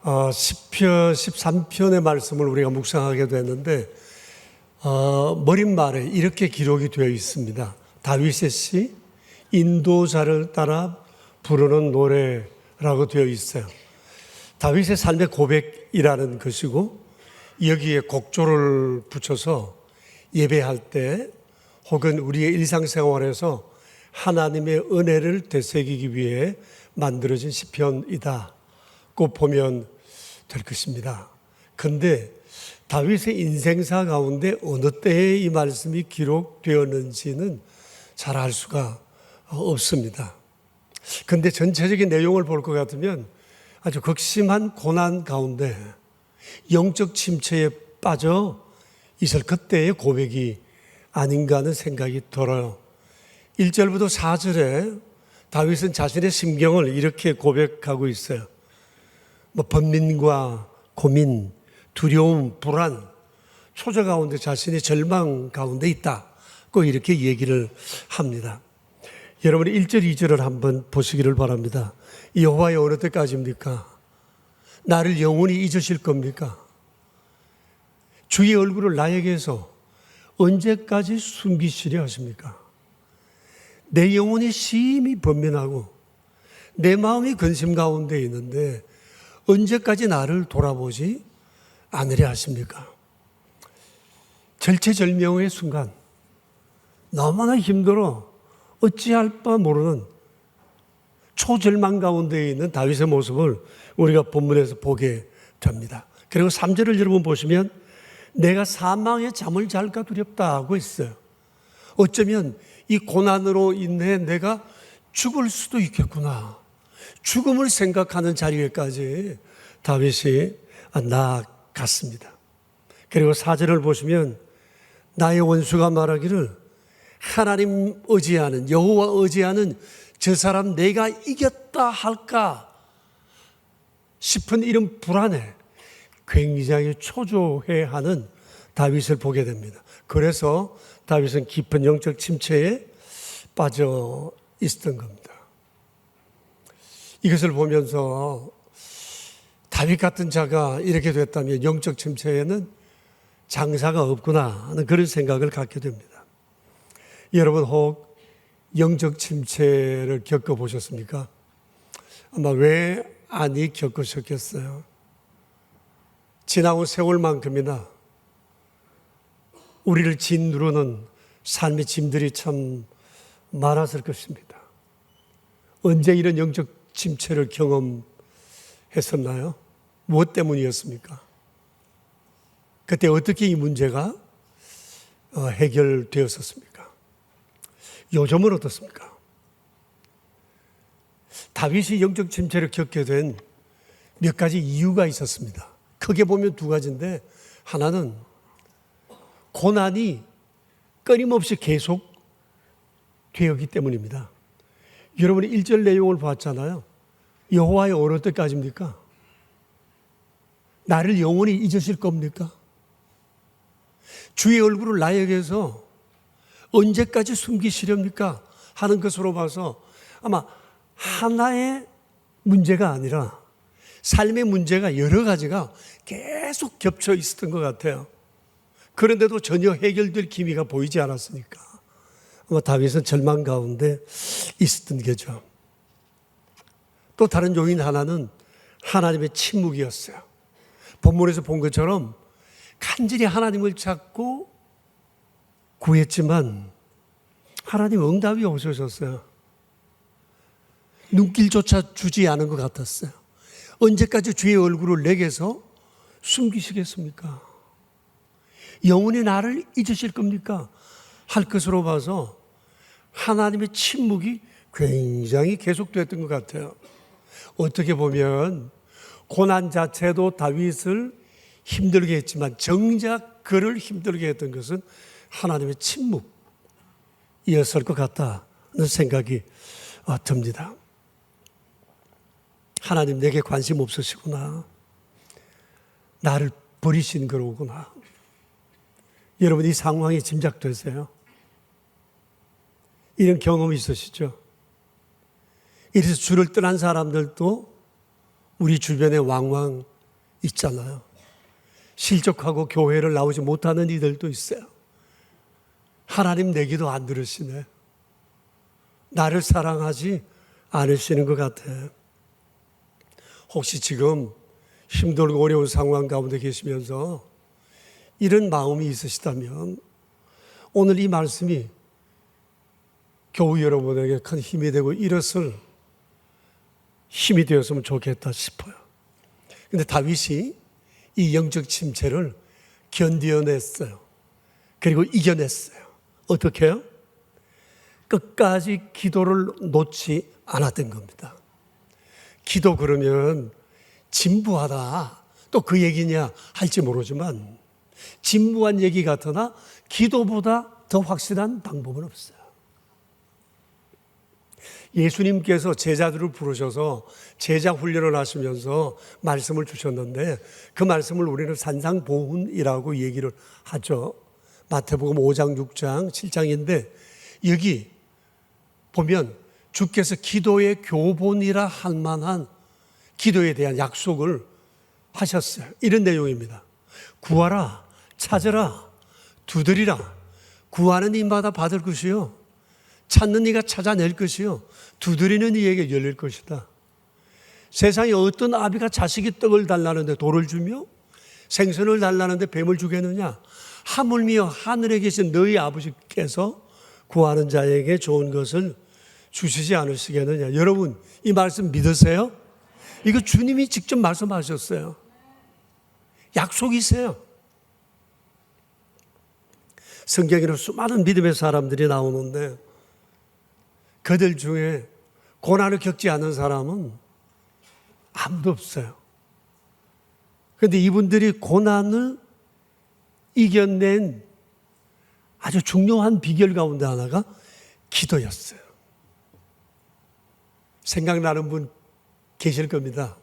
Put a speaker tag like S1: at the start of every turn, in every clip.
S1: 시편 13편의 말씀을 우리가 묵상하게 됐는데 머릿말에 이렇게 기록이 되어 있습니다. 다윗의 시 인도자를 따라 부르는 노래라고 되어 있어요. 다윗의 삶의 고백이라는 것이고 여기에 곡조를 붙여서 예배할 때 혹은 우리의 일상생활에서 하나님의 은혜를 되새기기 위해 만들어진 시편이다 꼭 보면 될 것입니다. 그런데 다윗의 인생사 가운데 어느 때에 이 말씀이 기록되었는지는 잘 알 수가 없습니다. 그런데 전체적인 내용을 볼 것 같으면 아주 극심한 고난 가운데 영적 침체에 빠져 있을 그때의 고백이 아닌가 하는 생각이 들어요. 1절부터 4절에 다윗은 자신의 심경을 이렇게 고백하고 있어요. 번민과 고민, 두려움, 불안, 초조 가운데 자신의 절망 가운데 있다고 이렇게 얘기를 합니다. 여러분 1절, 2절을 한번 보시기를 바랍니다. 여호와의 어느 때까지입니까? 나를 영원히 잊으실 겁니까? 주의 얼굴을 나에게서 언제까지 숨기시려 하십니까? 내 영혼이 심히 번민하고 내 마음이 근심 가운데 있는데 언제까지 나를 돌아보지 않으려 하십니까? 절체절명의 순간 너무나 힘들어 어찌할 바 모르는 초절망 가운데 있는 다윗의 모습을 우리가 본문에서 보게 됩니다. 그리고 3절을 여러분 보시면 내가 사망의 잠을 잘까 두렵다고 했어요. 어쩌면 이 고난으로 인해 내가 죽을 수도 있겠구나. 죽음을 생각하는 자리에까지 다윗이 나아갔습니다. 그리고 4절을 보시면 나의 원수가 말하기를 하나님 의지하는 여호와 의지하는 저 사람 내가 이겼다 할까 싶은 이런 불안에 굉장히 초조해하는 다윗을 보게 됩니다. 그래서 다윗은 깊은 영적 침체에 빠져 있었던 겁니다. 이것을 보면서 다윗 같은 자가 이렇게 됐다면 영적 침체에는 장사가 없구나 하는 그런 생각을 갖게 됩니다. 여러분 혹 영적 침체를 겪어보셨습니까? 아마 왜 아니 겪으셨겠어요? 지나온 세월만큼이나 우리를 짓누르는 삶의 짐들이 참 많았을 것입니다. 언제 이런 영적 침체를 경험했었나요? 무엇 때문이었습니까? 그때 어떻게 이 문제가 해결되었었습니까? 요즘은 어떻습니까? 다윗이 영적 침체를 겪게 된 몇 가지 이유가 있었습니다. 크게 보면 두 가지인데 하나는 고난이 끊임없이 계속 되었기 때문입니다. 여러분이 1절 내용을 봤잖아요. 여호와의 어느 때까지입니까? 나를 영원히 잊으실 겁니까? 주의 얼굴을 나에게서 언제까지 숨기시렵니까? 하는 것으로 봐서 아마 하나의 문제가 아니라 삶의 문제가 여러 가지가 계속 겹쳐 있었던 것 같아요. 그런데도 전혀 해결될 기미가 보이지 않았으니까 아마 다윗은 절망 가운데 있었던 거죠. 또 다른 요인 하나는 하나님의 침묵이었어요. 본문에서 본 것처럼 간절히 하나님을 찾고 구했지만 하나님 응답이 없으셨어요. 눈길조차 주지 않은 것 같았어요. 언제까지 주의 얼굴을 내게서 숨기시겠습니까? 영원히 나를 잊으실 겁니까? 할 것으로 봐서 하나님의 침묵이 굉장히 계속됐던 것 같아요. 어떻게 보면 고난 자체도 다윗을 힘들게 했지만 정작 그를 힘들게 했던 것은 하나님의 침묵이었을 것 같다는 생각이 듭니다. 하나님 내게 관심 없으시구나. 나를 버리신 거로구나. 여러분 이 상황이 짐작되세요? 이런 경험이 있으시죠? 이래서 주를 떠난 사람들도 우리 주변에 왕왕 있잖아요. 실족하고 교회를 나오지 못하는 이들도 있어요. 하나님 내 기도 안 들으시네. 나를 사랑하지 않으시는 것 같아. 혹시 지금 힘들고 어려운 상황 가운데 계시면서 이런 마음이 있으시다면 오늘 이 말씀이 교우 여러분에게 큰 힘이 되고 일어설 힘이 되었으면 좋겠다 싶어요. 근데 다윗이 이 영적 침체를 견뎌냈어요. 그리고 이겨냈어요. 어떻게 해요? 끝까지 기도를 놓지 않았던 겁니다. 기도 그러면 진부하다. 또 그 얘기냐 할지 모르지만 진부한 얘기 같으나 기도보다 더 확실한 방법은 없어요. 예수님께서 제자들을 부르셔서 제자 훈련을 하시면서 말씀을 주셨는데 그 말씀을 우리는 산상보훈이라고 얘기를 하죠. 마태복음 5장, 6장, 7장인데 여기 보면 주께서 기도의 교본이라 할 만한 기도에 대한 약속을 하셨어요. 이런 내용입니다. 구하라, 찾으라, 두드리라. 구하는 이마다 받을 것이요, 찾는 이가 찾아낼 것이요, 두드리는 이에게 열릴 것이다. 세상에 어떤 아비가 자식이 떡을 달라는데 돌을 주며 생선을 달라는데 뱀을 주겠느냐? 하물며 하늘에 계신 너희 아버지께서 구하는 자에게 좋은 것을 주시지 않으시겠느냐? 여러분 이 말씀 믿으세요? 이거 주님이 직접 말씀하셨어요. 약속이세요. 성경에는 수많은 믿음의 사람들이 나오는데 그들 중에 고난을 겪지 않은 사람은 아무도 없어요. 그런데 이분들이 고난을 이겨낸 아주 중요한 비결 가운데 하나가 기도였어요. 생각나는 분 계실 겁니다.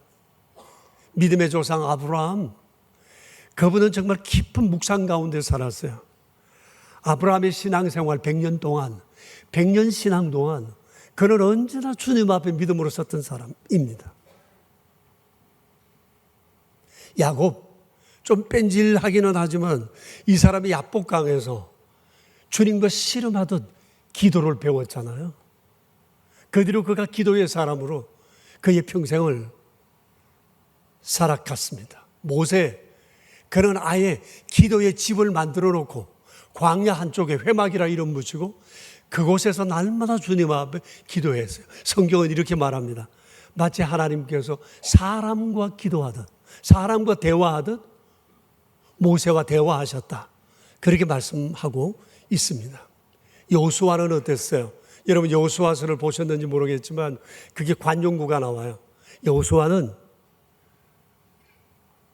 S1: 믿음의 조상 아브라함. 그분은 정말 깊은 묵상 가운데 살았어요. 아브라함의 신앙생활 100년 동안, 100년 신앙 동안 그는 언제나 주님 앞에 믿음으로 섰던 사람입니다. 야곱, 좀 뺀질하기는 하지만 이 사람이 야복강에서 주님과 씨름하듯 기도를 배웠잖아요. 그 뒤로 그가 기도의 사람으로 그의 평생을 살아갔습니다. 모세, 그는 아예 기도의 집을 만들어 놓고 광야 한쪽에 회막이라 이름 붙이고 그곳에서 날마다 주님 앞에 기도했어요. 성경은 이렇게 말합니다. 마치 하나님께서 사람과 기도하듯, 사람과 대화하듯 모세와 대화하셨다. 그렇게 말씀하고 있습니다. 여호수아는 어땠어요? 여러분 여호수아서를 보셨는지 모르겠지만 그게 관용구가 나와요. 여호수아는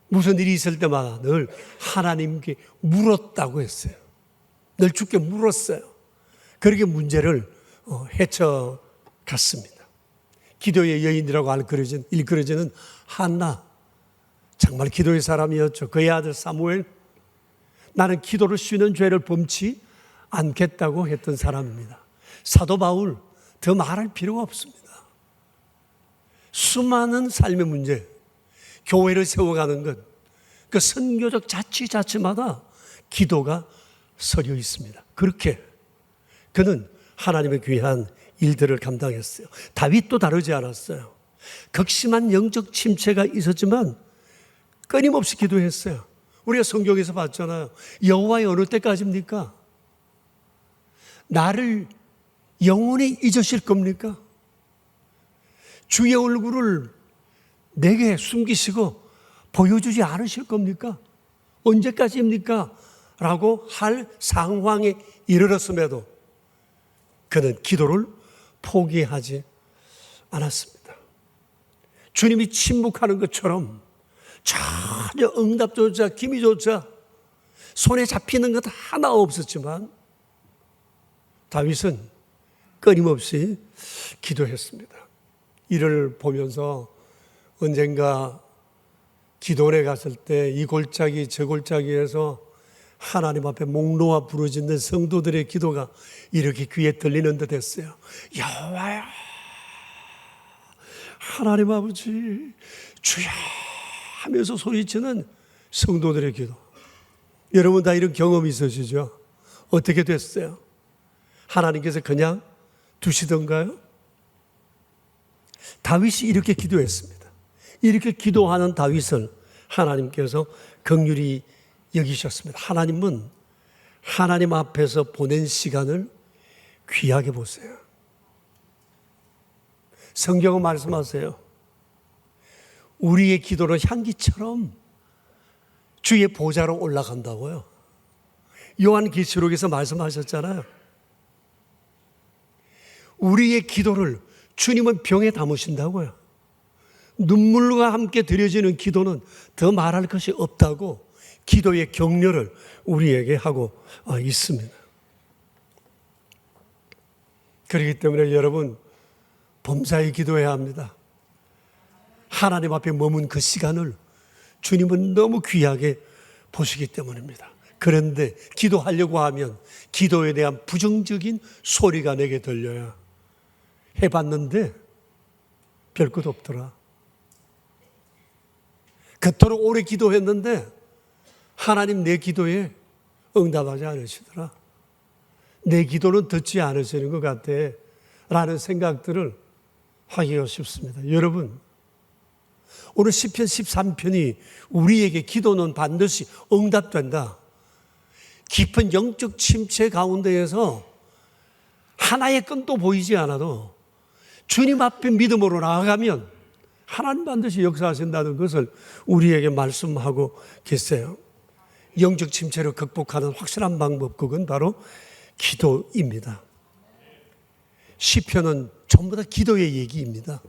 S1: 무슨 일이 있을 때마다 늘 하나님께 물었다고 했어요. 늘 주께 물었어요. 그렇게 문제를 헤쳐갔습니다. 기도의 여인이라고 일컬어지는 한나, 정말 기도의 사람이었죠. 그의 아들 사무엘, 나는 기도를 쉬는 죄를 범치 않겠다고 했던 사람입니다. 사도 바울, 더 말할 필요가 없습니다. 수많은 삶의 문제, 교회를 세워가는 것, 그 선교적 자치자치마다 기도가 서려 있습니다. 그렇게 그는 하나님의 귀한 일들을 감당했어요. 다윗도 다르지 않았어요. 극심한 영적 침체가 있었지만 끊임없이 기도했어요. 우리가 성경에서 봤잖아요. 여호와의 어느 때까지입니까? 나를 영원히 잊으실 겁니까? 주의 얼굴을 내게 숨기시고 보여주지 않으실 겁니까? 언제까지입니까? 라고 할 상황에 이르렀음에도 그는 기도를 포기하지 않았습니다. 주님이 침묵하는 것처럼 전혀 응답조차 기미조차 손에 잡히는 것 하나 없었지만 다윗은 끊임없이 기도했습니다. 이를 보면서 언젠가 기도원에 갔을 때 이 골짜기 저 골짜기에서 하나님 앞에 목 놓아 부르짖는 성도들의 기도가 이렇게 귀에 들리는 듯 했어요. 여호와야, 하나님 아버지 주여 하면서 소리치는 성도들의 기도. 여러분 다 이런 경험이 있으시죠? 어떻게 됐어요? 하나님께서 그냥 두시던가요? 다윗이 이렇게 기도했습니다. 이렇게 기도하는 다윗을 하나님께서 긍휼히 여기셨습니다. 하나님은 하나님 앞에서 보낸 시간을 귀하게 보세요. 성경은 말씀하세요. 우리의 기도는 향기처럼 주의 보좌로 올라간다고요. 요한계시록에서 말씀하셨잖아요. 우리의 기도를 주님은 병에 담으신다고요. 눈물과 함께 드려지는 기도는 더 말할 것이 없다고 기도의 격려를 우리에게 하고 있습니다. 그렇기 때문에 여러분 범사에 기도해야 합니다. 하나님 앞에 머문 그 시간을 주님은 너무 귀하게 보시기 때문입니다. 그런데 기도하려고 하면 기도에 대한 부정적인 소리가 내게 들려야 해봤는데 별것 없더라. 그토록 오래 기도했는데 하나님 내 기도에 응답하지 않으시더라. 내 기도는 듣지 않으시는 것 같아 라는 생각들을 하기가 쉽습니다. 여러분 오늘 시편 13편이 우리에게 기도는 반드시 응답된다. 깊은 영적 침체 가운데에서 하나의 끈도 보이지 않아도 주님 앞에 믿음으로 나아가면 하나님 반드시 역사하신다는 것을 우리에게 말씀하고 계세요. 영적 침체를 극복하는 확실한 방법, 그건 바로 기도입니다. 시편은 전부 다 기도의 얘기입니다.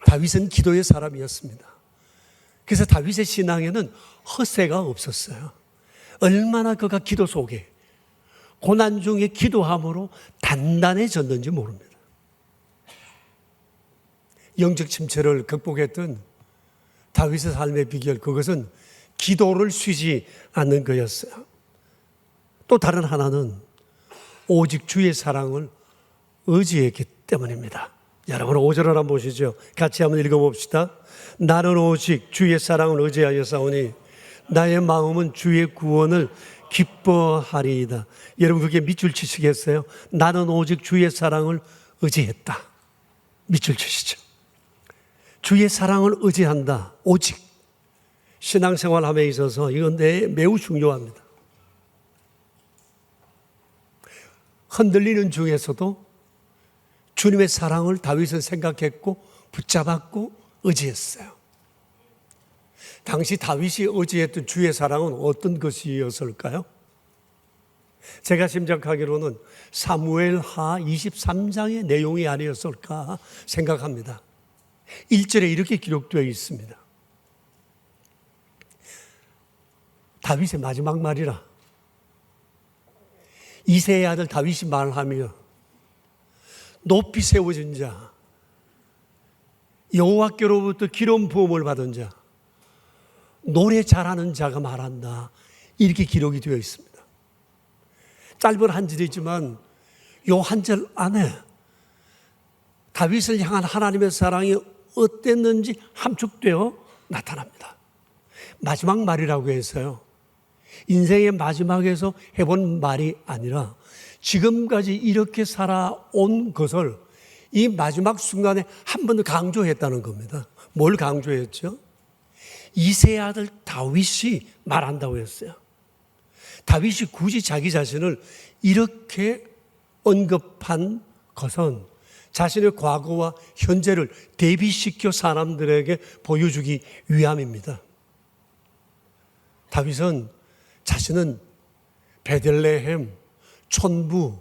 S1: 다윗은 기도의 사람이었습니다. 그래서 다윗의 신앙에는 허세가 없었어요. 얼마나 그가 기도 속에 고난 중에 기도함으로 단단해졌는지 모릅니다. 영적 침체를 극복했던 다윗의 삶의 비결, 그것은 기도를 쉬지 않는 거였어요. 또 다른 하나는 오직 주의 사랑을 의지했기 때문입니다. 여러분 5절을 한번 보시죠. 같이 한번 읽어봅시다. 나는 오직 주의 사랑을 의지하여 싸우니 나의 마음은 주의 구원을 기뻐하리이다. 여러분 그게 밑줄 치시겠어요? 나는 오직 주의 사랑을 의지했다. 밑줄 치시죠. 주의 사랑을 의지한다. 오직 신앙생활함에 있어서 이건 매우 중요합니다. 흔들리는 중에서도 주님의 사랑을 다윗은 생각했고 붙잡았고 의지했어요. 당시 다윗이 의지했던 주의 사랑은 어떤 것이었을까요? 제가 짐작하기로는 사무엘하 23장의 내용이 아니었을까 생각합니다. 1절에 이렇게 기록되어 있습니다. 다윗의 마지막 말이라. 이새의 아들 다윗이 말하며 높이 세워진 자, 여호와께로부터 기름 부음을 받은 자, 노래 잘하는 자가 말한다. 이렇게 기록이 되어 있습니다. 짧은 한 절이지만 이 한 절 안에 다윗을 향한 하나님의 사랑이 어땠는지 함축되어 나타납니다. 마지막 말이라고 해서요, 인생의 마지막에서 해본 말이 아니라 지금까지 이렇게 살아온 것을 이 마지막 순간에 한 번 더 강조했다는 겁니다. 뭘 강조했죠? 이새의 아들 다윗이 말한다고 했어요. 다윗이 굳이 자기 자신을 이렇게 언급한 것은 자신의 과거와 현재를 대비시켜 사람들에게 보여주기 위함입니다. 다윗은 자신은 베들레헴 촌부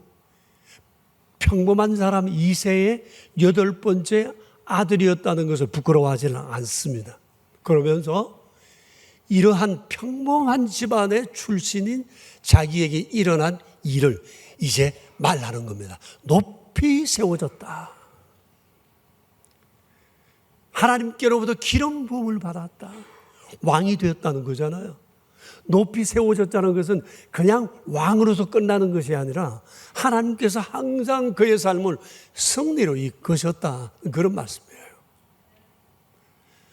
S1: 평범한 사람 이새의 8번째 아들이었다는 것을 부끄러워하지는 않습니다. 그러면서 이러한 평범한 집안의 출신인 자기에게 일어난 일을 이제 말하는 겁니다. 높이 세워졌다. 하나님께로부터 기름 부음을 받았다. 왕이 되었다는 거잖아요. 높이 세워졌다는 것은 그냥 왕으로서 끝나는 것이 아니라 하나님께서 항상 그의 삶을 승리로 이끄셨다, 그런 말씀이에요.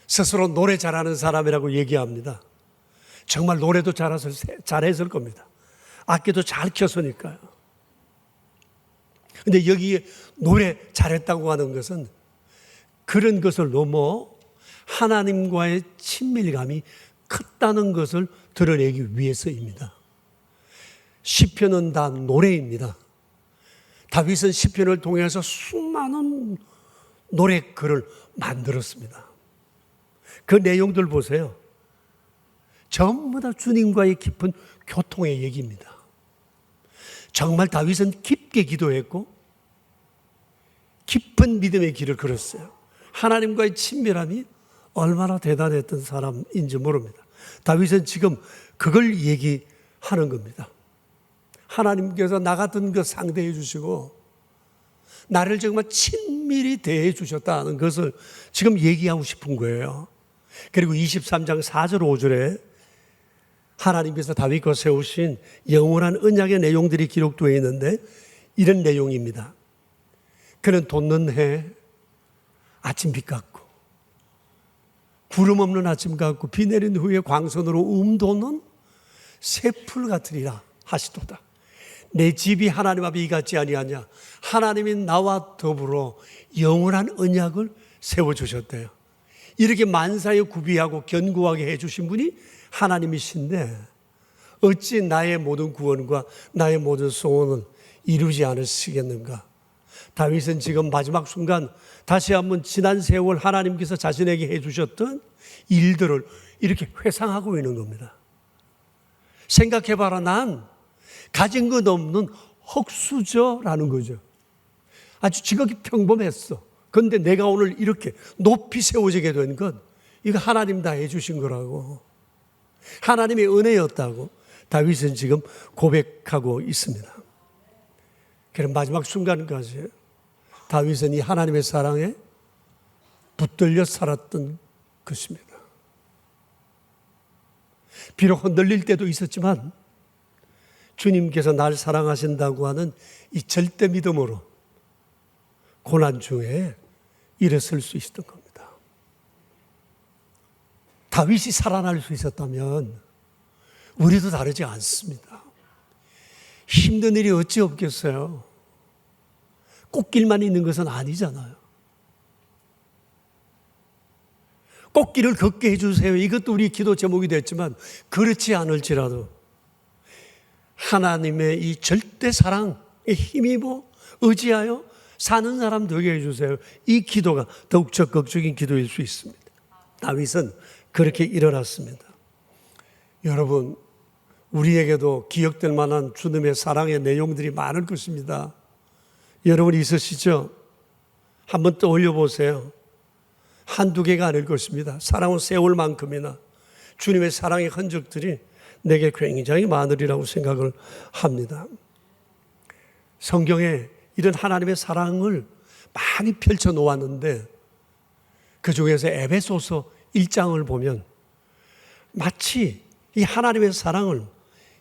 S1: 스스로 노래 잘하는 사람이라고 얘기합니다. 정말 노래도 잘했을 겁니다. 악기도 잘 켰으니까요. 근데 여기에 노래 잘했다고 하는 것은 그런 것을 넘어 하나님과의 친밀감이 컸다는 것을 드러내기 위해서입니다. 시편은 다 노래입니다. 다윗은 시편을 통해서 수많은 노래글을 만들었습니다. 그 내용들 보세요. 전부 다 주님과의 깊은 교통의 얘기입니다. 정말 다윗은 깊게 기도했고 깊은 믿음의 길을 걸었어요. 하나님과의 친밀함이 얼마나 대단했던 사람인지 모릅니다. 다윗은 지금 그걸 얘기하는 겁니다. 하나님께서 나 같은 것 상대해 주시고 나를 정말 친밀히 대해 주셨다는 것을 지금 얘기하고 싶은 거예요. 그리고 23장 4절 5절에 하나님께서 다윗과 세우신 영원한 언약의 내용들이 기록되어 있는데 이런 내용입니다. 그는 돋는 해 아침빛 같고 구름 없는 아침 같고 비 내린 후에 광선으로 돋는 새풀 같으리라 하시도다. 내 집이 하나님 앞에 이같지 아니하냐. 하나님이 나와 더불어 영원한 언약을 세워주셨대요. 이렇게 만사에 구비하고 견고하게 해주신 분이 하나님이신데 어찌 나의 모든 구원과 나의 모든 소원을 이루지 않으시겠는가. 다윗은 지금 마지막 순간 다시 한번 지난 세월 하나님께서 자신에게 해주셨던 일들을 이렇게 회상하고 있는 겁니다. 생각해봐라, 난 가진 것 없는 흙수저라는 거죠. 아주 지극히 평범했어. 그런데 내가 오늘 이렇게 높이 세워지게 된 건 이거 하나님 다 해주신 거라고, 하나님의 은혜였다고 다윗은 지금 고백하고 있습니다. 그런 마지막 순간까지 다윗은 이 하나님의 사랑에 붙들려 살았던 것입니다. 비록 흔들릴 때도 있었지만 주님께서 날 사랑하신다고 하는 이 절대 믿음으로 고난 중에 일어설 수 있었던 겁니다. 다윗이 살아날 수 있었다면 우리도 다르지 않습니다. 힘든 일이 어찌 없겠어요. 꽃길만 있는 것은 아니잖아요. 꽃길을 걷게 해주세요. 이것도 우리 기도 제목이 됐지만 그렇지 않을지라도 하나님의 이 절대 사랑에 힘입어 의지하여 사는 사람 되게 해주세요. 이 기도가 더욱 적극적인 기도일 수 있습니다. 다윗은 그렇게 일어났습니다. 여러분, 우리에게도 기억될 만한 주님의 사랑의 내용들이 많을 것입니다. 여러분 있으시죠? 한번 떠올려 보세요. 한두 개가 아닐 것입니다. 사랑은 세월만큼이나 주님의 사랑의 흔적들이 내게 굉장히 많으리라고 생각을 합니다. 성경에 이런 하나님의 사랑을 많이 펼쳐 놓았는데 그 중에서 에베소서 1장을 보면 마치 이 하나님의 사랑을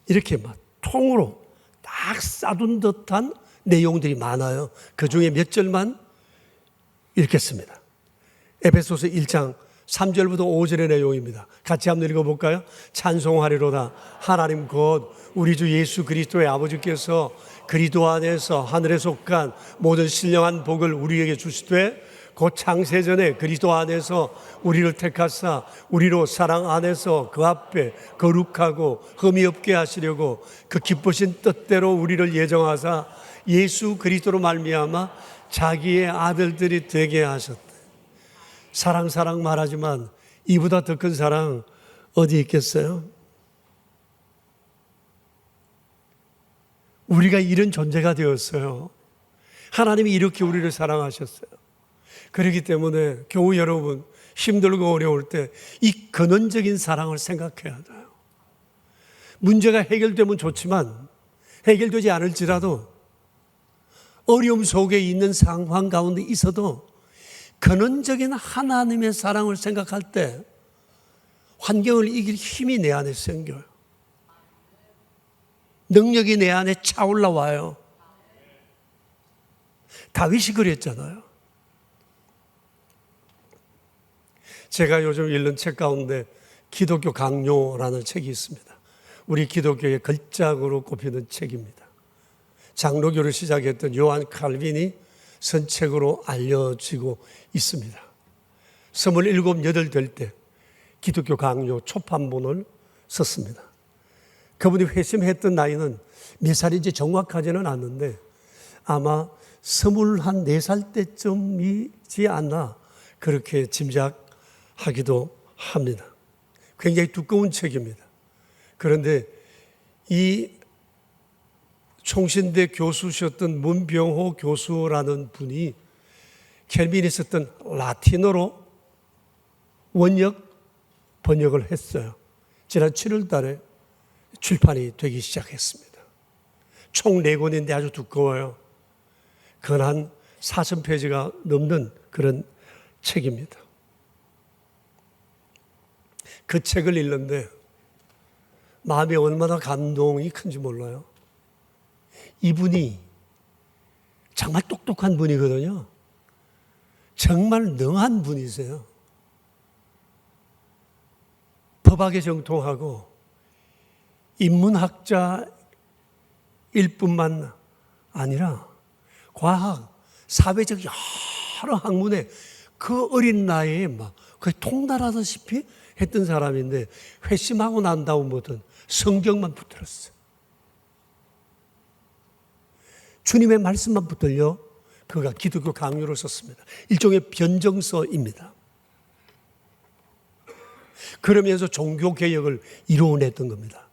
S1: 이렇게 막 통으로 딱 싸둔 듯한 내용들이 많아요. 그 중에 몇 절만 읽겠습니다. 에베소서 1장 3절부터 5절의 내용입니다. 같이 한번 읽어볼까요? 찬송하리로다. 하나님 곧 우리 주 예수 그리스도의 아버지께서 그리스도 안에서 하늘에 속한 모든 신령한 복을 우리에게 주시되 곧 창세전에 그리스도 안에서 우리를 택하사 우리로 사랑 안에서 그 앞에 거룩하고 흠이 없게 하시려고 그 기쁘신 뜻대로 우리를 예정하사 예수 그리스도로 말미암아 자기의 아들들이 되게 하셨다. 사랑 말하지만 이보다 더 큰 사랑 어디 있겠어요? 우리가 이런 존재가 되었어요. 하나님이 이렇게 우리를 사랑하셨어요. 그렇기 때문에 교우 여러분, 힘들고 어려울 때 이 근원적인 사랑을 생각해야 돼요. 문제가 해결되면 좋지만 해결되지 않을지라도 어려움 속에 있는 상황 가운데 있어도 근원적인 하나님의 사랑을 생각할 때 환경을 이길 힘이 내 안에 생겨요. 능력이 내 안에 차올라와요. 다윗이 그랬잖아요. 제가 요즘 읽는 책 가운데 기독교 강요라는 책이 있습니다. 우리 기독교의 걸작으로 꼽히는 책입니다. 장로교를 시작했던 요한 칼빈이 쓴 책으로 알려지고 있습니다. 27, 8 될 때 기독교 강요 초판본을 썼습니다. 그분이 회심했던 나이는 몇 살인지 정확하지는 않는데 아마 24살 때쯤이지 않나 그렇게 짐작하기도 합니다. 굉장히 두꺼운 책입니다. 그런데 이 총신대 교수셨던 문병호 교수라는 분이 켈빈이 썼던 라틴어로 원역 번역을 했어요. 지난 7월 달에 출판이 되기 시작했습니다. 총 4권인데 아주 두꺼워요. 그건 한 40페이지가 넘는 그런 책입니다. 그 책을 읽는데 마음이 얼마나 감동이 큰지 몰라요. 이분이 정말 똑똑한 분이거든요. 정말 능한 분이세요. 법학에 정통하고 인문학자일 뿐만 아니라 과학, 사회적 여러 학문에 그 어린 나이에 막 거의 통달하다시피 했던 사람인데 회심하고 난 다음부터는 성경만 붙들었어요. 주님의 말씀만 붙들려 그가 기독교 강요를 썼습니다. 일종의 변정서입니다. 그러면서 종교개혁을 이루어냈던 겁니다.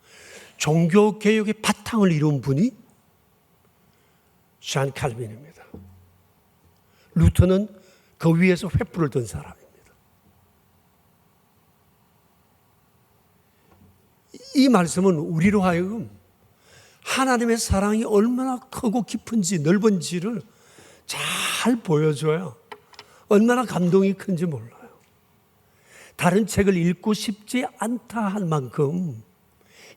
S1: 종교개혁의 바탕을 이룬 분이 잔 칼빈입니다. 루터는 그 위에서 횃불을 든 사람입니다. 이 말씀은 우리로 하여금 하나님의 사랑이 얼마나 크고 깊은지 넓은지를 잘 보여줘요. 얼마나 감동이 큰지 몰라요. 다른 책을 읽고 싶지 않다 할 만큼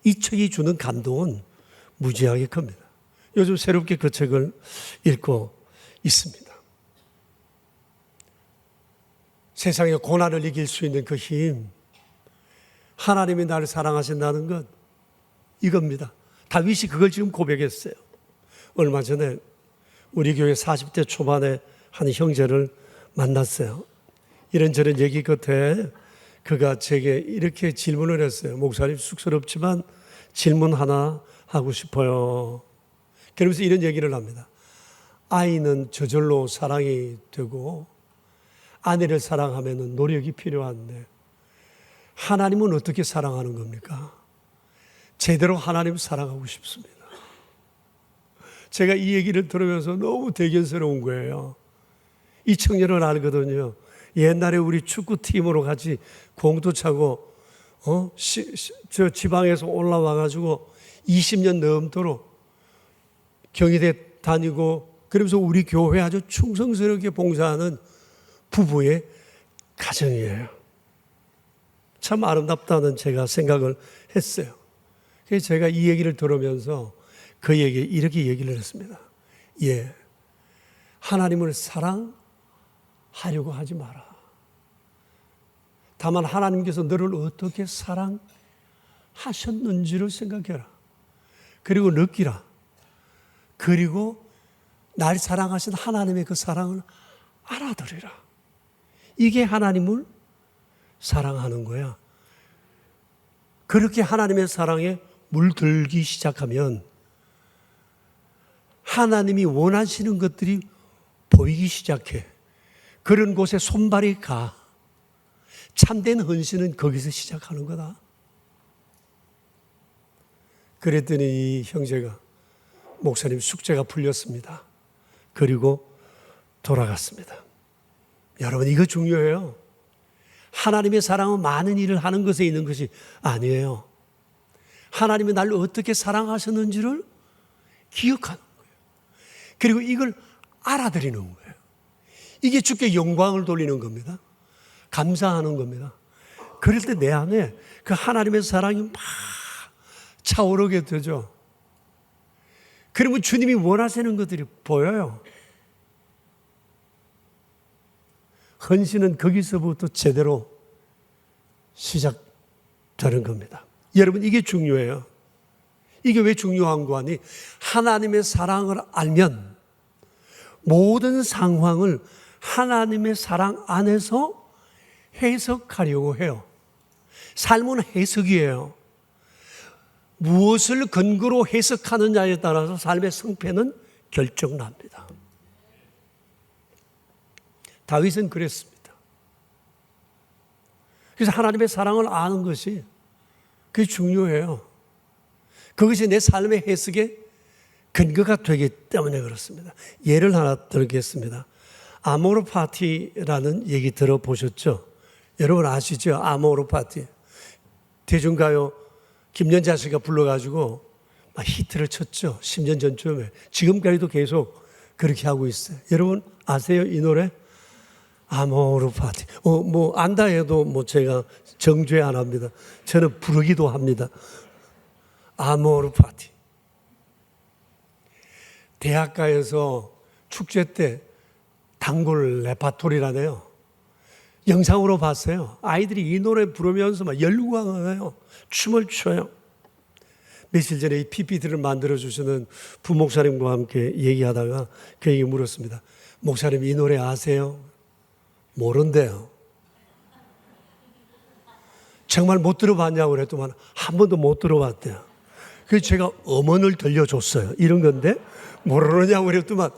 S1: 이 책이 주는 감동은 무지하게 큽니다. 요즘 새롭게 그 책을 읽고 있습니다. 세상의 고난을 이길 수 있는 그 힘, 하나님이 나를 사랑하신다는 것, 이겁니다. 다윗이 그걸 지금 고백했어요. 얼마 전에 우리 교회 40대 초반에 한 형제를 만났어요. 이런저런 얘기 끝에 그가 제게 이렇게 질문을 했어요. 목사님, 쑥스럽지만 질문 하나 하고 싶어요. 그러면서 이런 얘기를 합니다. 아이는 저절로 사랑이 되고 아내를 사랑하면 노력이 필요한데 하나님은 어떻게 사랑하는 겁니까? 제대로 하나님 사랑하고 싶습니다. 제가 이 얘기를 들으면서 너무 대견스러운 거예요. 이 청년을 알거든요. 옛날에 우리 축구팀으로 같이 공도 차고 저 지방에서 올라와가지고 20년 넘도록 경희대 다니고 그러면서 우리 교회 아주 충성스럽게 봉사하는 부부의 가정이에요. 참 아름답다는 제가 생각을 했어요. 그래서 제가 이 얘기를 들으면서 그에게 이렇게 얘기를 했습니다. 예, 하나님을 사랑하려고 하지 마라. 다만 하나님께서 너를 어떻게 사랑하셨는지를 생각해라. 그리고 느끼라. 그리고 날 사랑하신 하나님의 그 사랑을 알아들으라. 이게 하나님을 사랑하는 거야. 그렇게 하나님의 사랑에 물들기 시작하면 하나님이 원하시는 것들이 보이기 시작해. 그런 곳에 손발이 가. 참된 헌신은 거기서 시작하는 거다. 그랬더니 이 형제가 목사님 숙제가 풀렸습니다. 그리고 돌아갔습니다. 여러분 이거 중요해요. 하나님의 사랑은 많은 일을 하는 것에 있는 것이 아니에요. 하나님이 나를 어떻게 사랑하셨는지를 기억하는 거예요. 그리고 이걸 알아들이는 거예요. 이게 주께 영광을 돌리는 겁니다. 감사하는 겁니다. 그럴 때 내 안에 그 하나님의 사랑이 막 차오르게 되죠. 그러면 주님이 원하시는 것들이 보여요. 헌신은 거기서부터 제대로 시작되는 겁니다. 여러분, 이게 중요해요. 이게 왜 중요한 거 아니? 하나님의 사랑을 알면 모든 상황을 하나님의 사랑 안에서 해석하려고 해요. 삶은 해석이에요. 무엇을 근거로 해석하느냐에 따라서 삶의 성패는 결정납니다. 다윗은 그랬습니다. 그래서 하나님의 사랑을 아는 것이 그게 중요해요. 그것이 내 삶의 해석의 근거가 되기 때문에 그렇습니다. 예를 하나 들겠습니다. 아모르 파티라는 얘기 들어보셨죠? 여러분 아시죠? 아모르 파티. 대중가요 김연자 씨가 불러가지고 히트를 쳤죠. 10년 전쯤에. 지금까지도 계속 그렇게 하고 있어요. 여러분 아세요? 이 노래? 아모르 파티. 뭐 안다 해도 뭐 제가 정죄 안 합니다. 저는 부르기도 합니다. 아모르 파티. 대학가에서 축제 때 단골 레파토리라네요. 영상으로 봤어요. 아이들이 이 노래 부르면서 막 열광해요. 춤을 춰요. 며칠 전에 이 PPT를 만들어주시는 부목사님과 함께 얘기하다가 그에게 물었습니다. 목사님 이 노래 아세요? 모른대요. 정말 못 들어봤냐고 그랬더만 한 번도 못 들어봤대요. 그래서 제가 음원을 들려줬어요. 이런 건데 모르느냐고 그랬더만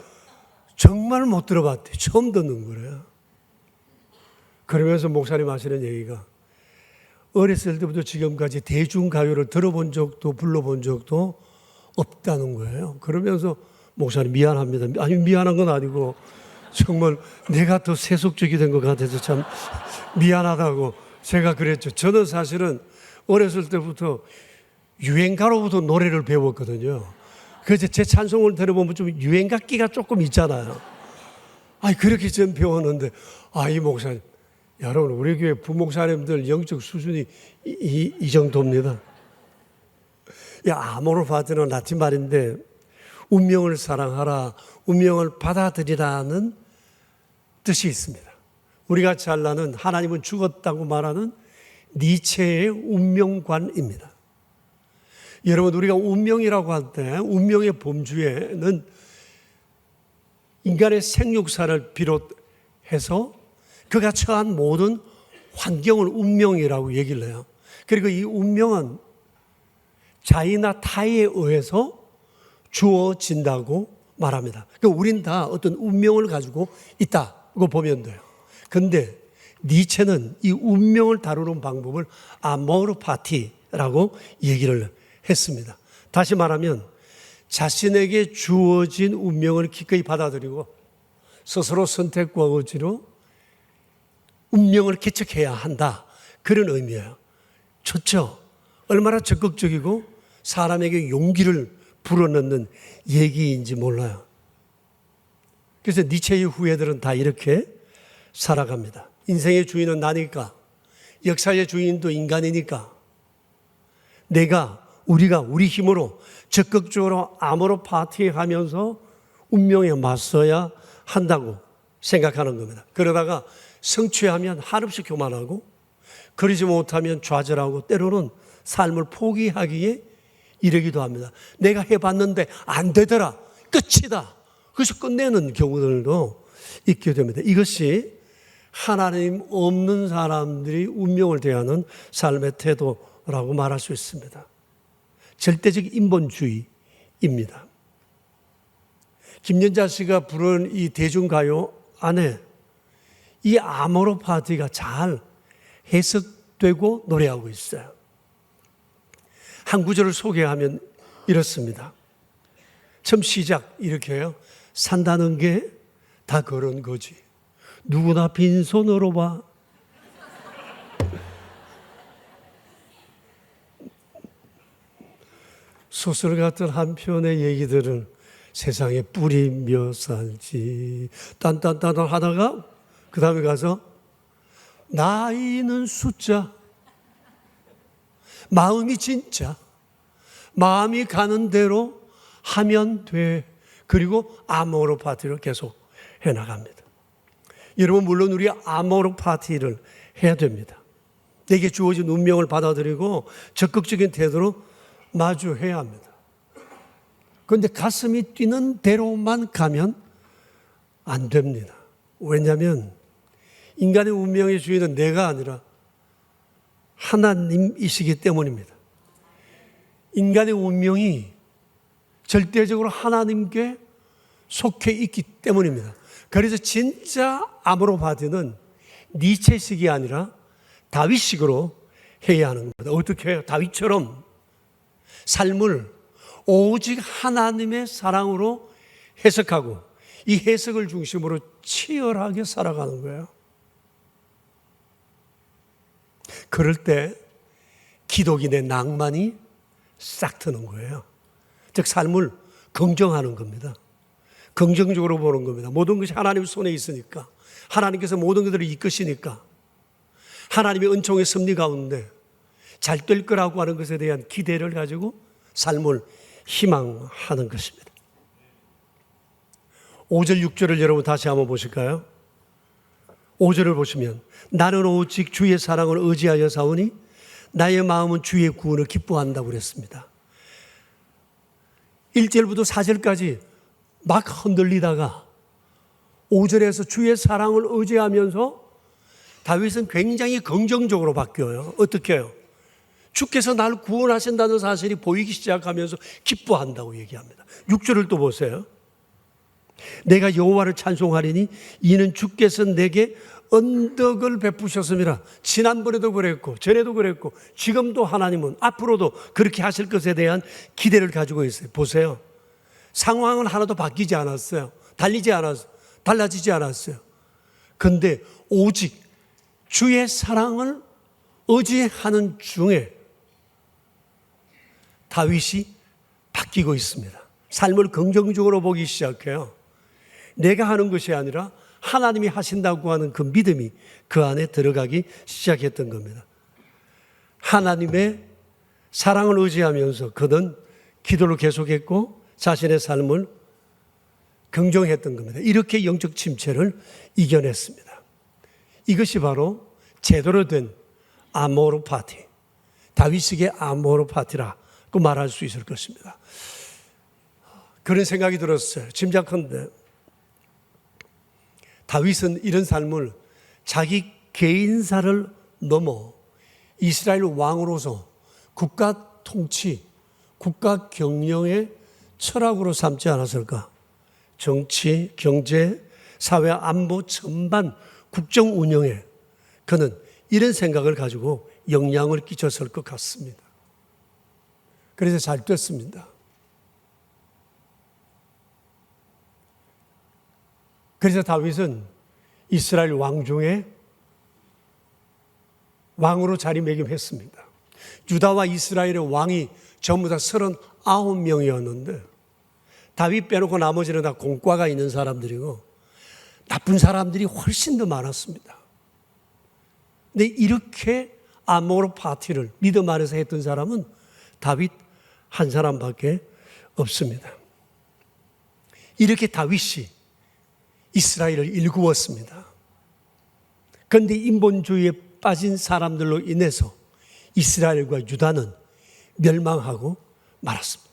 S1: 정말 못 들어봤대요. 처음 듣는 거래요. 그러면서 목사님 하시는 얘기가 어렸을 때부터 지금까지 대중가요를 들어본 적도 불러본 적도 없다는 거예요. 그러면서 목사님 미안합니다. 아니 미안한 건 아니고 정말 내가 더 세속적이 된 것 같아서 참 미안하다고 제가 그랬죠. 저는 사실은 어렸을 때부터 유행가로부터 노래를 배웠거든요. 그래서 제 찬송을 들어보면 좀 유행가 끼가 조금 있잖아요. 아니 그렇게 전 배웠는데 이 목사님 여러분 우리 교회 부목사님들 영적 수준이 이 정도입니다. 아모르 파티는 라틴 말인데 운명을 사랑하라, 운명을 받아들이라는 뜻이 있습니다. 우리가 잘 아는 하나님은 죽었다고 말하는 니체의 운명관입니다. 여러분 우리가 운명이라고 할 때 운명의 범주에는 인간의 생육사를 비롯해서 그가 처한 모든 환경을 운명이라고 얘기를 해요. 그리고 이 운명은 자이나 타에 의해서 주어진다고 말합니다. 그러니까 우린 다 어떤 운명을 가지고 있다고 보면 돼요. 근데 니체는 이 운명을 다루는 방법을 아모르 파티라고 얘기를 했습니다. 다시 말하면 자신에게 주어진 운명을 기꺼이 받아들이고 스스로 선택과 의지로 운명을 개척해야 한다. 그런 의미예요. 좋죠? 얼마나 적극적이고 사람에게 용기를 불어넣는 얘기인지 몰라요. 그래서 니체의 후예들은 다 이렇게 살아갑니다. 인생의 주인은 나니까, 역사의 주인도 인간이니까 우리가 우리 힘으로 적극적으로 아모르 파티 하면서 운명에 맞서야 한다고 생각하는 겁니다. 그러다가 성취하면 한없이 교만하고 그러지 못하면 좌절하고 때로는 삶을 포기하기에 이르기도 합니다. 내가 해봤는데 안 되더라. 끝이다. 그래서 끝내는 경우들도 있게 됩니다. 이것이 하나님 없는 사람들이 운명을 대하는 삶의 태도라고 말할 수 있습니다. 절대적 인본주의입니다. 김연자 씨가 부른 이 대중가요 안에 이 아모르 파티가 잘 해석되고 노래하고 있어요. 한 구절을 소개하면 이렇습니다. 처음 시작 이렇게 해요. 산다는 게 다 그런 거지. 누구나 빈손으로 봐. 소설 같은 한 편의 얘기들은 세상에 뿌리며 살지. 딴딴딴 하다가 그 다음에 가서 나이는 숫자, 마음이 진짜, 마음이 가는 대로 하면 돼. 그리고 아모르 파티를 계속 해나갑니다. 여러분, 물론 우리 아모르 파티를 해야 됩니다. 내게 주어진 운명을 받아들이고 적극적인 태도로 마주해야 합니다. 그런데 가슴이 뛰는 대로만 가면 안 됩니다. 왜냐하면 인간의 운명의 주인은 내가 아니라 하나님이시기 때문입니다. 인간의 운명이 절대적으로 하나님께 속해 있기 때문입니다. 그래서 진짜 아모르 파티는 니체식이 아니라 다윗식으로 해야 하는 겁니다. 어떻게 해요? 다윗처럼 삶을 오직 하나님의 사랑으로 해석하고 이 해석을 중심으로 치열하게 살아가는 거예요. 그럴 때 기독인의 낭만이 싹 트는 거예요. 즉 삶을 긍정하는 겁니다. 긍정적으로 보는 겁니다. 모든 것이 하나님 손에 있으니까, 하나님께서 모든 것들을 이끄시니까, 하나님의 은총의 섭리 가운데 잘 될 거라고 하는 것에 대한 기대를 가지고 삶을 희망하는 것입니다. 5절 6절을 여러분 다시 한번 보실까요? 5절을 보시면 나는 오직 주의 사랑을 의지하여 사오니 나의 마음은 주의 구원을 기뻐한다고 그랬습니다. 1절부터 4절까지 막 흔들리다가 5절에서 주의 사랑을 의지하면서 다윗은 굉장히 긍정적으로 바뀌어요. 어떻게 해요? 주께서 나를 구원하신다는 사실이 보이기 시작하면서 기뻐한다고 얘기합니다. 6절을 또 보세요. 내가 여호와를 찬송하리니 이는 주께서 내게 언덕을 베푸셨음이라. 지난번에도 그랬고 전에도 그랬고 지금도 하나님은 앞으로도 그렇게 하실 것에 대한 기대를 가지고 있어요. 보세요. 상황은 하나도 바뀌지 않았어요. 달라지지 않았어요. 그런데 오직 주의 사랑을 의지하는 중에 다윗이 바뀌고 있습니다. 삶을 긍정적으로 보기 시작해요. 내가 하는 것이 아니라 하나님이 하신다고 하는 그 믿음이 그 안에 들어가기 시작했던 겁니다. 하나님의 사랑을 의지하면서 그는 기도를 계속했고 자신의 삶을 긍정했던 겁니다. 이렇게 영적 침체를 이겨냈습니다. 이것이 바로 제대로 된 아모르 파티, 다윗식의 아모르 파티라고 말할 수 있을 것입니다. 그런 생각이 들었어요. 짐작컨대 다윗은 이런 삶을 자기 개인사를 넘어 이스라엘 왕으로서 국가 통치, 국가 경영의 철학으로 삼지 않았을까? 정치, 경제, 사회 안보 전반 국정 운영에 그는 이런 생각을 가지고 영향을 끼쳤을 것 같습니다. 그래서 잘 됐습니다. 그래서 다윗은 이스라엘 왕 중에 왕으로 자리매김했습니다. 유다와 이스라엘의 왕이 전부 다 39명이었는데 다윗 빼놓고 나머지는 다 공과가 있는 사람들이고 나쁜 사람들이 훨씬 더 많았습니다. 근데 이렇게 아모르 파티를 믿음 안에서 했던 사람은 다윗 한 사람밖에 없습니다. 이렇게 다윗이 이스라엘을 일구었습니다. 그런데 인본주의에 빠진 사람들로 인해서 이스라엘과 유다는 멸망하고 말았습니다.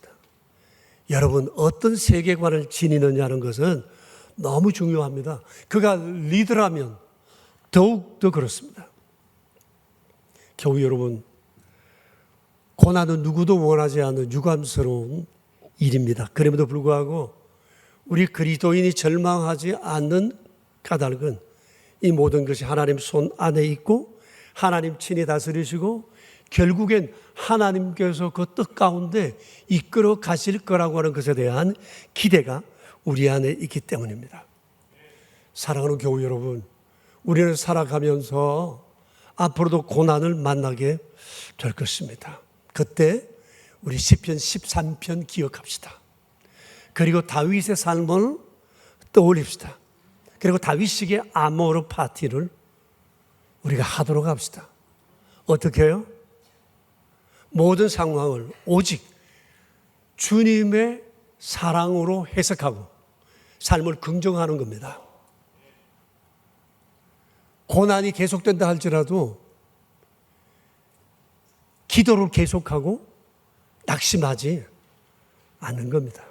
S1: 여러분, 어떤 세계관을 지니느냐는 것은 너무 중요합니다. 그가 리더라면 더욱 더 그렇습니다. 겨우 여러분, 고난은 누구도 원하지 않는 유감스러운 일입니다. 그럼에도 불구하고 우리 그리스도인이 절망하지 않는 까닭은 이 모든 것이 하나님 손 안에 있고 하나님 친히 다스리시고 결국엔 하나님께서 그 뜻 가운데 이끌어 가실 거라고 하는 것에 대한 기대가 우리 안에 있기 때문입니다. 사랑하는 교우 여러분, 우리는 살아가면서 앞으로도 고난을 만나게 될 것입니다. 그때 우리 시편 13편 기억합시다. 그리고 다윗의 삶을 떠올립시다. 그리고 다윗식의 아모르 파티를 우리가 하도록 합시다. 어떻게 해요? 모든 상황을 오직 주님의 사랑으로 해석하고 삶을 긍정하는 겁니다. 고난이 계속된다 할지라도 기도를 계속하고 낙심하지 않는 겁니다.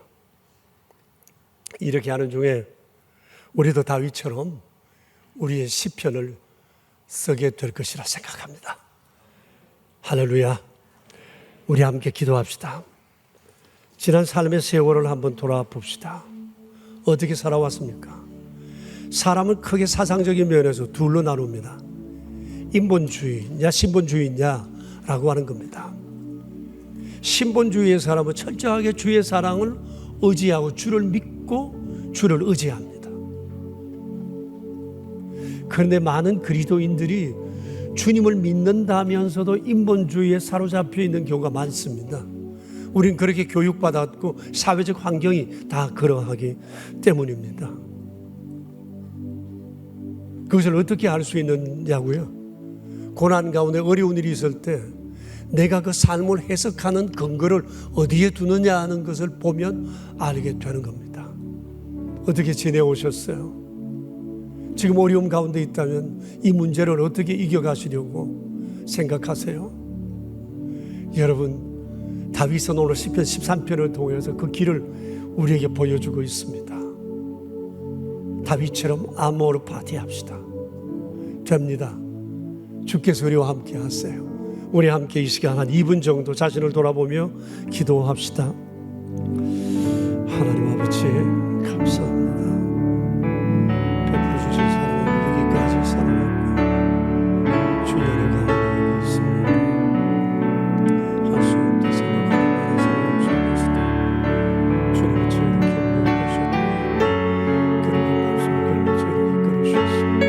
S1: 이렇게 하는 중에 우리도 다윗처럼 우리의 시편을 쓰게 될 것이라 생각합니다. 할렐루야. 우리 함께 기도합시다. 지난 삶의 세월을 한번 돌아봅시다. 어떻게 살아왔습니까? 사람은 크게 사상적인 면에서 둘로 나눕니다. 인본주의냐 신본주의냐라고 하는 겁니다. 신본주의의 사람은 철저하게 주의 사랑을 의지하고 주를 믿고 주를 의지합니다. 그런데 많은 그리스도인들이 주님을 믿는다면서도 인본주의에 사로잡혀 있는 경우가 많습니다. 우린 그렇게 교육받았고 사회적 환경이 다 그러하기 때문입니다. 그것을 어떻게 알 수 있느냐고요? 고난 가운데 어려운 일이 있을 때 내가 그 삶을 해석하는 근거를 어디에 두느냐 하는 것을 보면 알게 되는 겁니다. 어떻게 지내오셨어요? 지금 어려움 가운데 있다면 이 문제를 어떻게 이겨가시려고 생각하세요? 여러분, 다윗은 오늘 시편 13편을 통해서 그 길을 우리에게 보여주고 있습니다. 다윗처럼 아모르 파티합시다. 됩니다. 주께서 우리와 함께 하세요. 우리 함께 이 시간 한 2분 정도 자신을 돌아보며 기도합시다. 하나님 아버지 감사합니다. 베풀어 주신 사랑을 여기까지 사랑하고 주의 은혜 가운데 있습니다. 할 수 없다 생각하는 사람 속에서도 주님의 저희를 격려하셨고 그런 말씀 걸려 저희를 이끌으셨습니다.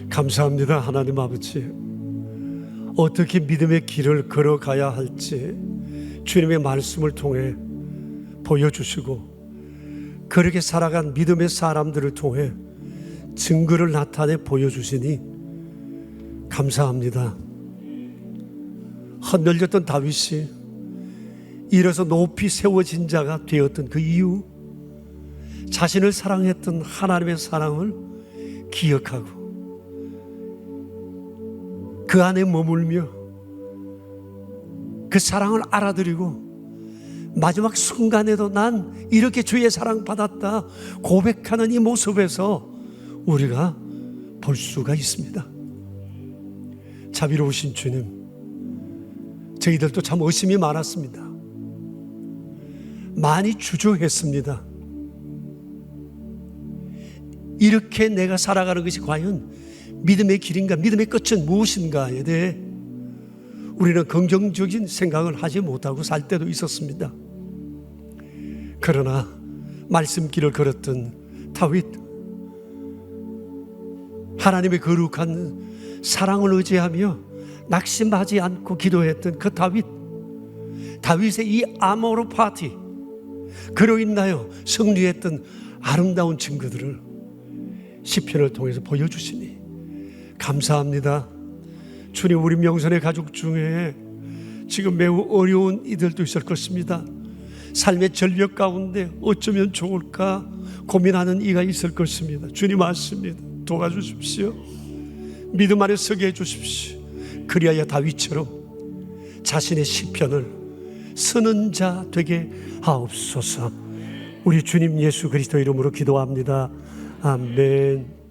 S1: 감사합니다. 하나님 아버지, 어떻게 믿음의 길을 걸어가야 할지 주님의 말씀을 통해 보여주시고 그렇게 살아간 믿음의 사람들을 통해 증거를 나타내 보여주시니 감사합니다. 흔들렸던 다윗이 일어서 높이 세워진 자가 되었던 그 이유, 자신을 사랑했던 하나님의 사랑을 기억하고 그 안에 머물며 그 사랑을 알아들이고 마지막 순간에도 난 이렇게 주의 사랑 받았다 고백하는 이 모습에서 우리가 볼 수가 있습니다. 자비로우신 주님, 저희들도 참 의심이 많았습니다. 많이 주저했습니다. 이렇게 내가 살아가는 것이 과연 믿음의 길인가, 믿음의 끝은 무엇인가에 대해 우리는 긍정적인 생각을 하지 못하고 살 때도 있었습니다. 그러나 말씀길을 걸었던 다윗, 하나님의 거룩한 사랑을 의지하며 낙심하지 않고 기도했던 그 다윗의 이 아모르 파티, 그로 인하여 승리했던 아름다운 증거들을 시편을 통해서 보여주시니 감사합니다. 주님, 우리 명선의 가족 중에 지금 매우 어려운 이들도 있을 것입니다. 삶의 절벽 가운데 어쩌면 좋을까 고민하는 이가 있을 것입니다. 주님 아십니다. 도와주십시오. 믿음 안에 서게 해주십시오. 그리하여 다윗처럼 자신의 시편을 쓰는 자 되게 하옵소서. 우리 주님 예수 그리스도 이름으로 기도합니다. 아멘.